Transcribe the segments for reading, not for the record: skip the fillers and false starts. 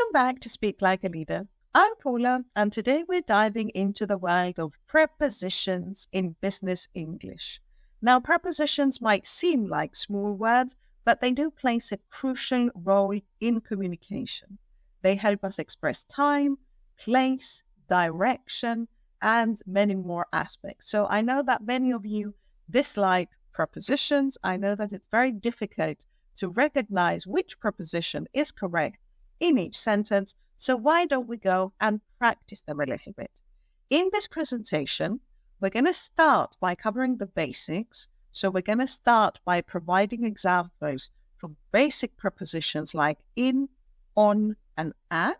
Welcome back to Speak Like a Leader. I'm Paula, and today we're diving into the world of prepositions in business English. Now, prepositions might seem like small words, but they do play a crucial role in communication. They help us express time, place, direction, and many more aspects. So I know that many of you dislike prepositions. I know that it's very difficult to recognize which preposition is correct in each sentence, so why don't we go and practice them a little bit? In this presentation, we're going to start by covering the basics. So we're going to start by providing examples for basic prepositions like in, on, and at.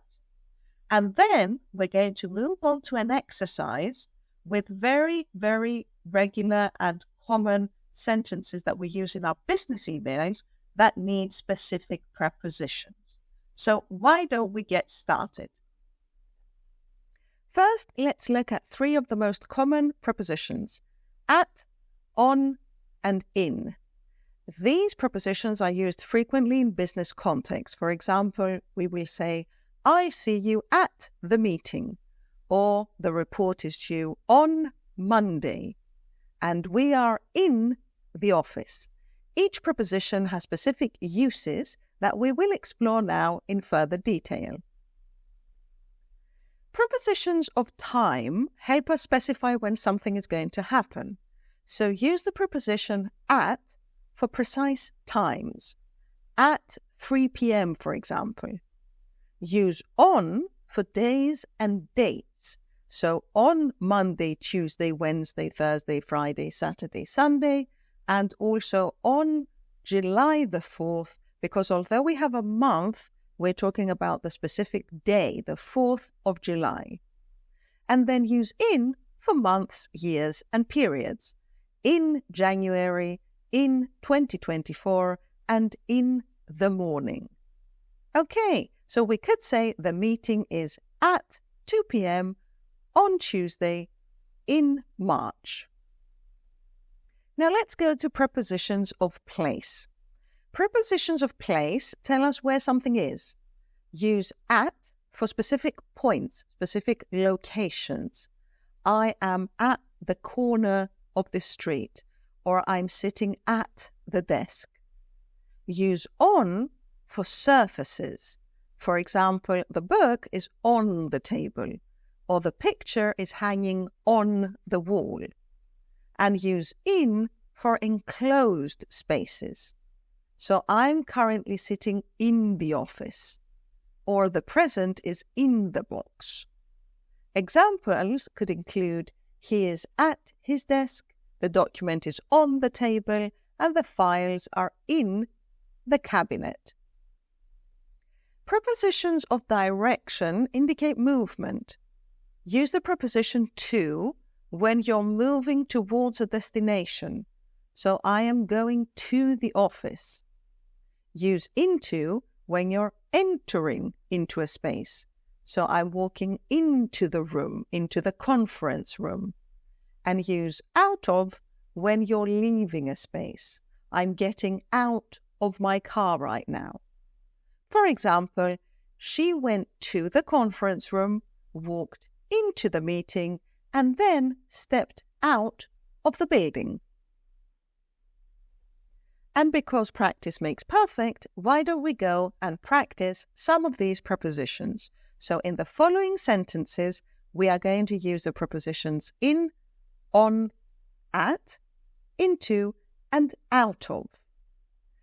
And then we're going to move on to an exercise with very, very regular and common sentences that we use in our business emails that need specific prepositions. So why don't we get started? First, let's look at three of the most common prepositions: at, on, and in. These prepositions are used frequently in business context. For example, we will say, I see you at the meeting, or the report is due on Monday, and we are in the office. Each preposition has specific uses that we will explore now in further detail. Prepositions of time help us specify when something is going to happen. So use the preposition at for precise times. At 3 p.m., for example. Use on for days and dates. So on Monday, Tuesday, Wednesday, Thursday, Friday, Saturday, Sunday, and also on July the 4th, because although we have a month, we're talking about the specific day, the 4th of July. And then use in for months, years, and periods. In January, in 2024, and in the morning. Okay, so we could say the meeting is at 2 p.m. on Tuesday in March. Now let's go to prepositions of place. Prepositions of place tell us where something is. Use at for specific points, specific locations. I am at the corner of the street, or I'm sitting at the desk. Use on for surfaces. For example, the book is on the table, or the picture is hanging on the wall. And use in for enclosed spaces. So I'm currently sitting in the office, or the present is in the box. Examples could include, he is at his desk, the document is on the table, and the files are in the cabinet. Prepositions of direction indicate movement. Use the preposition to when you're moving towards a destination. So I am going to the office. Use into when you're entering into a space. So I'm walking into the room, into the conference room. And use out of when you're leaving a space. I'm getting out of my car right now. For example, she went to the conference room, walked into the meeting, and then stepped out of the building. And because practice makes perfect, why don't we go and practice some of these prepositions? So in the following sentences, we are going to use the prepositions in, on, at, into, and out of.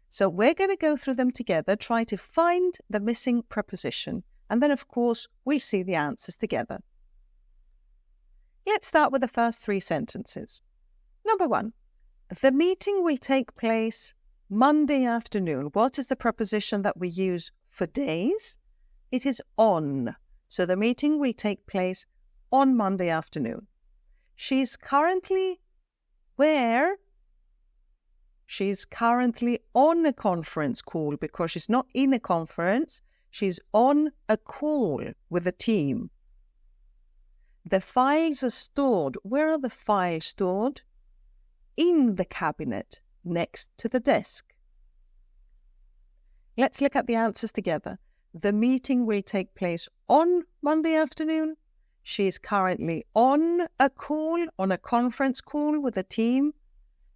So we're going to go through them together, try to find the missing preposition, and then of course we'll see the answers together. Let's start with the first three sentences. Number 1, the meeting will take place Monday afternoon. What is the preposition that we use for days? It is on. So the meeting will take place on Monday afternoon. She's currently where? She's currently on a conference call because she's not in a conference. She's on a call with a team. The files are stored. Where are the files stored? In the cabinet next to the desk. Let's look at the answers together. The meeting will take place on Monday afternoon. She is currently on a conference call with a team.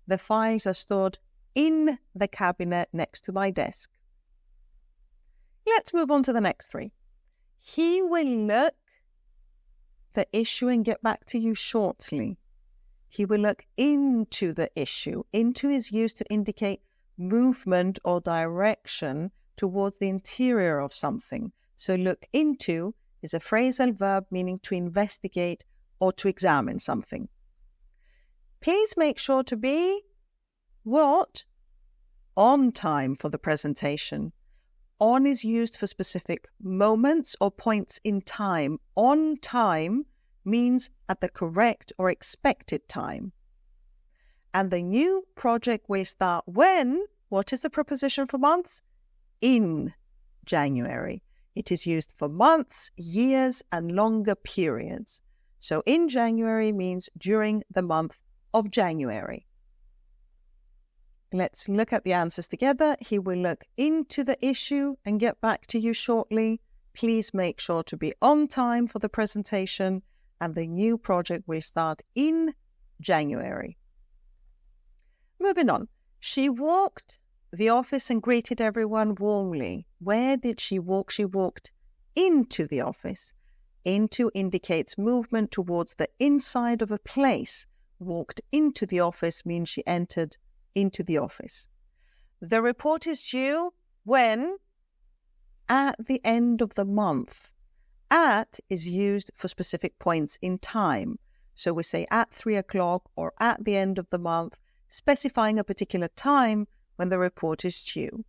The files are stored in the cabinet next to my desk. Let's move on to the next three. He will look the issue and get back to you shortly. He will look into the issue. Into is used to indicate movement or direction towards the interior of something. So look into is a phrasal verb meaning to investigate or to examine something. Please make sure to be what? On time for the presentation. On is used for specific moments or points in time. On time means at the correct or expected time. And the new project will start when? What is the preposition for months? In January. It is used for months, years, and longer periods. So in January means during the month of January. Let's look at the answers together. He will look into the issue and get back to you shortly. Please make sure to be on time for the presentation, and the new project will start in January. Moving on. She walked the office and greeted everyone warmly. Where did she walk? She walked into the office. Into indicates movement towards the inside of a place. Walked into the office means she entered into the office. The report is due when? At the end of the month. At is used for specific points in time. So we say at 3 o'clock or at the end of the month, specifying a particular time when the report is due.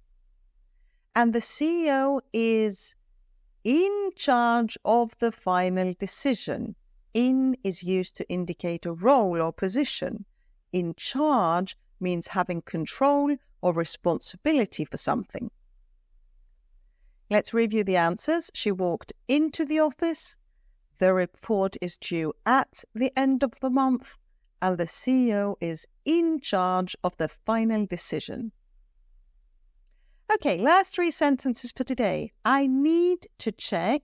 And the CEO is in charge of the final decision. In is used to indicate a role or position. In charge means having control or responsibility for something. Let's review the answers. She walked into the office. The report is due at the end of the month. And the CEO is in charge of the final decision. Okay, last three sentences for today. I need to check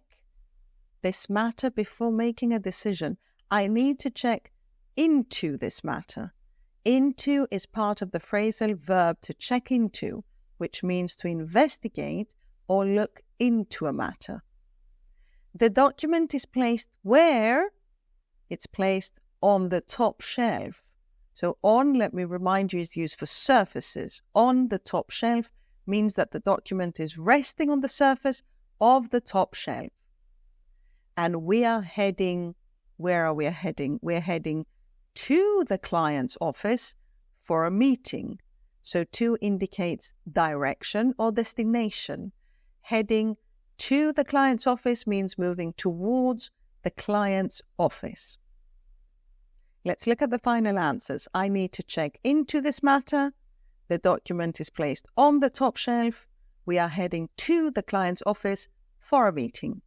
this matter before making a decision. I need to check into this matter. Into is part of the phrasal verb to check into, which means to investigate or look into a matter. The document is placed where? It's placed on the top shelf. So on, let me remind you, is used for surfaces. On the top shelf means that the document is resting on the surface of the top shelf. And we are heading, where are we heading? We're heading to the client's office for a meeting. So to indicates direction or destination. Heading to the client's office means moving towards the client's office. Let's look at the final answers. I need to check into this matter. The document is placed on the top shelf. We are heading to the client's office for a meeting.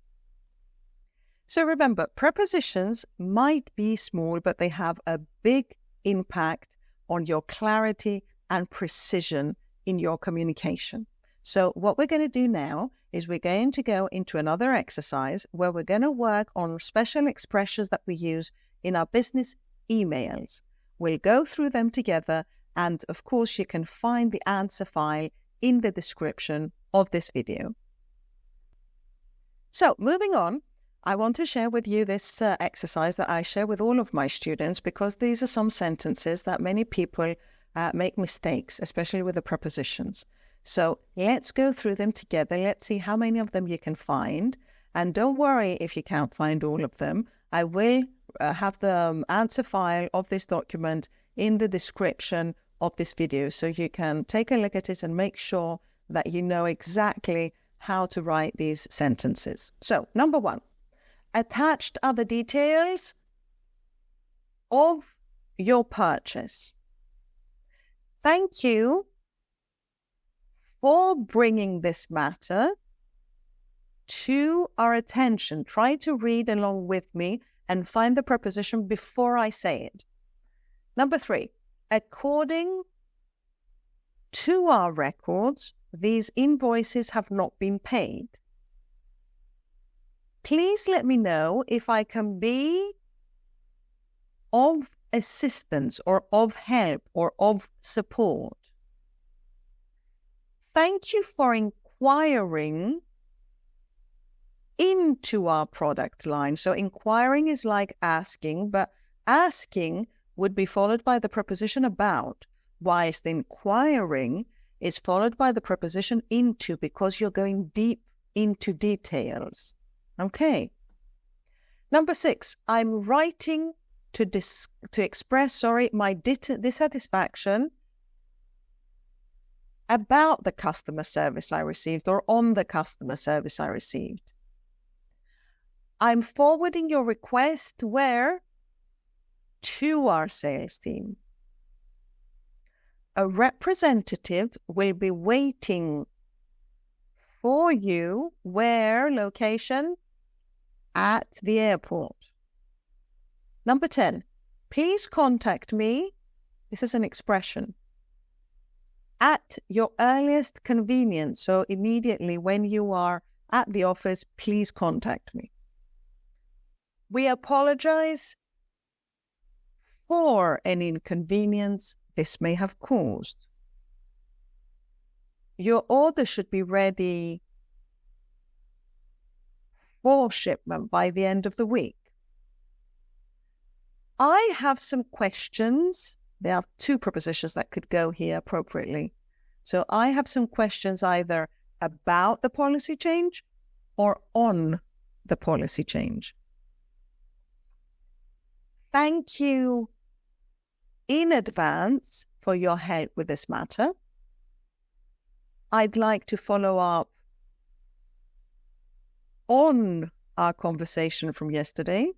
So remember, prepositions might be small, but they have a big impact on your clarity and precision in your communication. So what we're going to do now is we're going to go into another exercise where we're going to work on special expressions that we use in our business emails. We'll go through them together, and of course you can find the answer file in the description of this video. So moving on, I want to share with you this exercise that I share with all of my students, because these are some sentences that many people make mistakes, especially with the prepositions. So let's go through them together. Let's see how many of them you can find. And don't worry if you can't find all of them. I will have the answer file of this document in the description of this video, so you can take a look at it and make sure that you know exactly how to write these sentences. So, number one, attached are the details of your purchase. Thank you for bringing this matter to our attention. Try to read along with me and find the preposition before I say it. Number three, according to our records, these invoices have not been paid. Please let me know if I can be of assistance or of help or of support. Thank you for inquiring into our product line. So inquiring is like asking, but asking would be followed by the preposition about, whilst inquiring is followed by the preposition into, because you're going deep into details. Okay. Number 6, I'm writing to express my dissatisfaction about the customer service I received or on the customer service I received. I'm forwarding your request where? To our sales team. A representative will be waiting for you where? Location? At the airport. Number 10, please contact me. This is an expression. At your earliest convenience. So immediately when you are at the office, please contact me. We apologize for any inconvenience this may have caused. Your order should be ready for shipment by the end of the week. I have some questions. There are 2 prepositions that could go here appropriately. So I have some questions either about the policy change or on the policy change. Thank you in advance for your help with this matter. I'd like to follow up on our conversation from yesterday.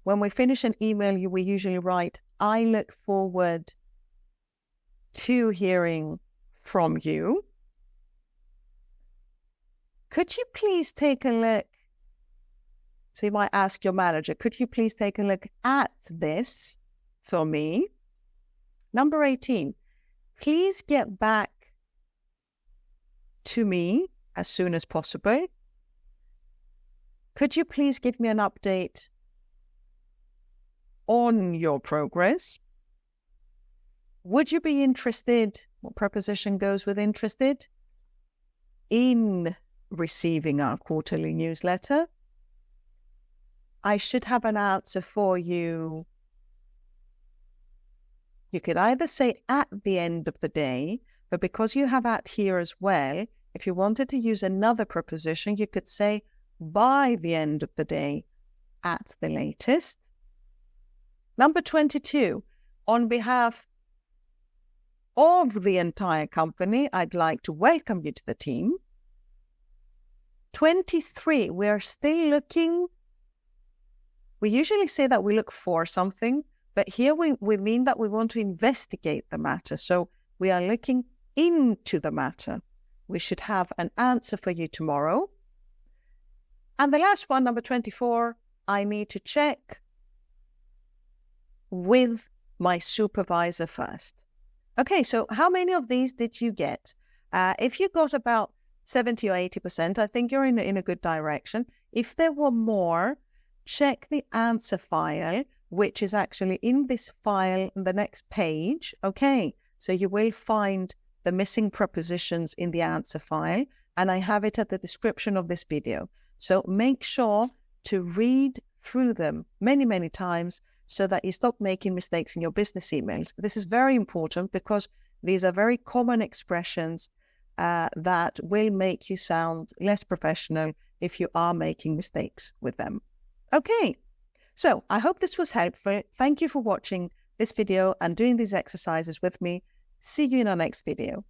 When we finish an email, we usually write, I look forward to hearing from you. Could you please take a look? So you might ask your manager, could you please take a look at this for me? Number 18, please get back to me as soon as possible. Could you please give me an update on your progress? Would you be interested, what preposition goes with interested? In receiving our quarterly newsletter? I should have an answer for you. You could either say at the end of the day, but because you have at here as well, if you wanted to use another preposition, you could say by the end of the day, at the latest. Number 22, on behalf of the entire company, I'd like to welcome you to the team. 23, we're still looking. We usually say that we look for something, but here we mean that we want to investigate the matter. So we are looking into the matter. We should have an answer for you tomorrow. And the last one, number 24, I need to check with my supervisor first. Okay, so how many of these did you get? If you got about 70 or 80%, I think you're in a good direction. If there were more, check the answer file, which is actually in this file on the next page. Okay, so you will find the missing prepositions in the answer file, and I have it at the description of this video. So make sure to read through them many, many times so that you stop making mistakes in your business emails. This is very important because these are very common expressions that will make you sound less professional if you are making mistakes with them. Okay, so I hope this was helpful. Thank you for watching this video and doing these exercises with me. See you in our next video.